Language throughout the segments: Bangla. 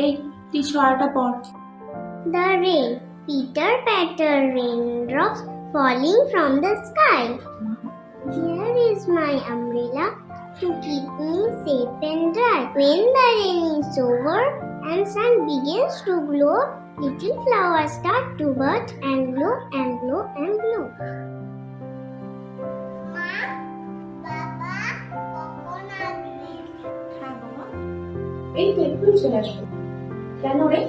এই তুই ছড়াটা পড়। The rain, pitter patter raindrops falling from the sky. Here is my umbrella to keep me safe and dry. When the rain is over and sun begins to glow, little flowers start to bud and blow and blow and blow. হ্যাঁ বাবা, এই তো একটু চলে আসবো। কেন রে?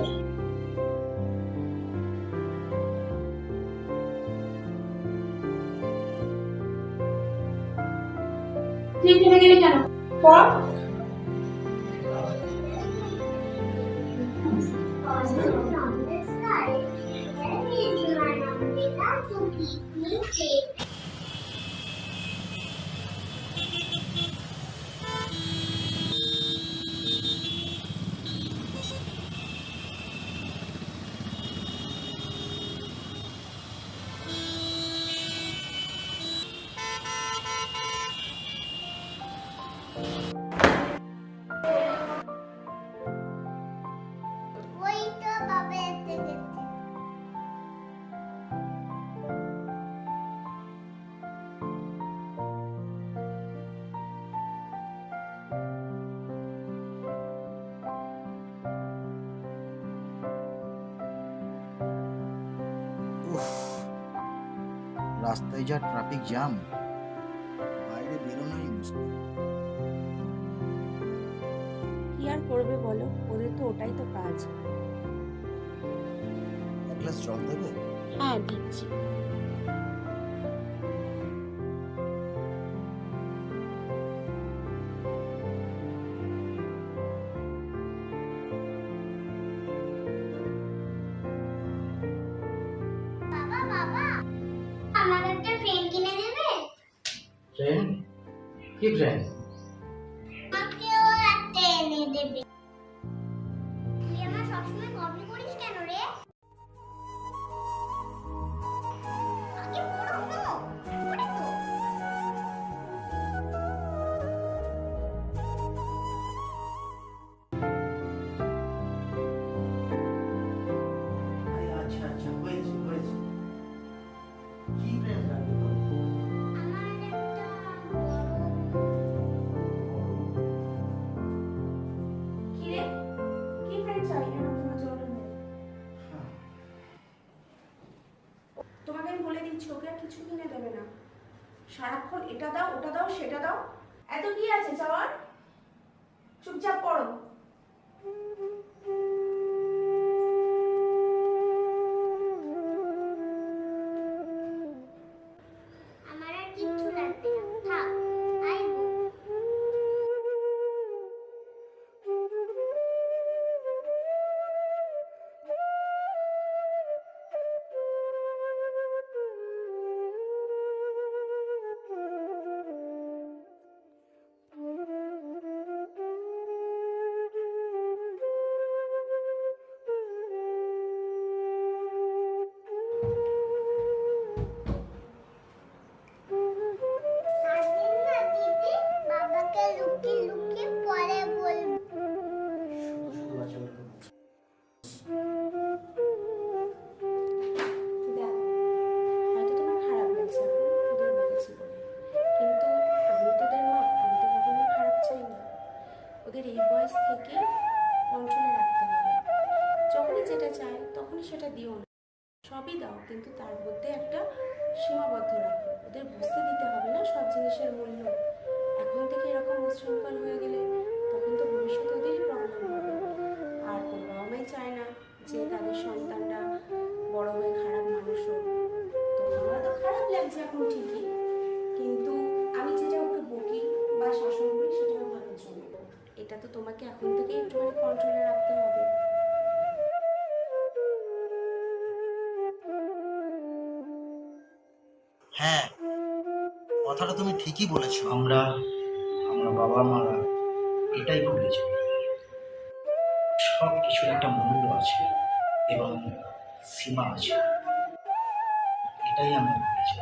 তুই থেমে গেলি কেন? পড়। Falling from the sky. Here is my umbrella to keep me safe. ওই তো বাবা এসে গেছে। উফ, রাস্তায় যা ট্রাফিক জ্যাম, বাইরে বেরোনোই মুশকিল। কি আর করবে বলো, ওদের তো ওটাই তো কাজ। এক গ্লাস জল দেবে? হ্যাঁ দিচ্ছি। বাবা বাবা আমার একটা ফ্রেম কিনে দেবে? ট্রেন? কি ট্রেন? আমাকেও একটা এনে দেবে। তুই আমার সবসময় কপি করিস কেন রে? আগে পড়ো তো, পড়ে তো। আরে আচ্ছা আচ্ছা, হয়েছে হয়েছে। কি ট্রেন লাগবে তোর? আমার একটা কি রে? কি ফ্রেন্ড চাই? তোমার জন্য তোমাকে আমি বলে দিচ্ছি, ওকে আর কিছু কিনে দেবে না। সারাক্ষণ এটা দাও, ওটা দাও, সেটা দাও। এত কি আছে চাওয়ার? চুপচাপ পড়ো। আমার আর কিচ্ছু লাগবে না, থাক আইবো। আসবেন না দিদি, বাবাকে লুকিয়ে লুকিয়ে পরে বলবো। শুধু আছে ওরকম। দেখ, হয়তো তোমার খারাপ লাগছে এখন ওদের বলেছি বলে, কিন্তু আমি তোদের মা, আমি তো কখনোই খারাপ চাই না। ওদের এই বয়স থেকে কন্ট্রোলে রাখতে হবে। যখনই যেটা চায় তখনই সেটা দিও না, সবই দাও, কিন্তু তার মধ্যে একটা সীমাবদ্ধ রাখো। ওদের বুঝতে দিতে হবে না সব জিনিসের মূল্য। এখন থেকে এরকম উচ্ছৃঙ্খল হয়ে গেলে তখন তো ভবিষ্যতে ওদেরই প্রবলেম হবে। আর কোনো বাবা মাই চায় না যে তাদের সন্তানরা বড় হয়ে খারাপ মানুষ হোক। তো আমার তো খারাপ লাগছে এখন ঠিকই, কিন্তু আমি যেটা ওকে বকি বা শাসন করি সেটাও ভালোর জন্য। এটা তো তোমাকে এখন থেকে একটুখানি কন্ট্রোলে রাখতে হবে। হ্যাঁ, কথাটা তুমি ঠিকই বলেছো। আমরা আমরা বাবা মারা এটাই ভুলেছি, সব কিছুর একটা মূল্য আছে এবং সীমা আছে, এটাই আমরা ভুলেছি।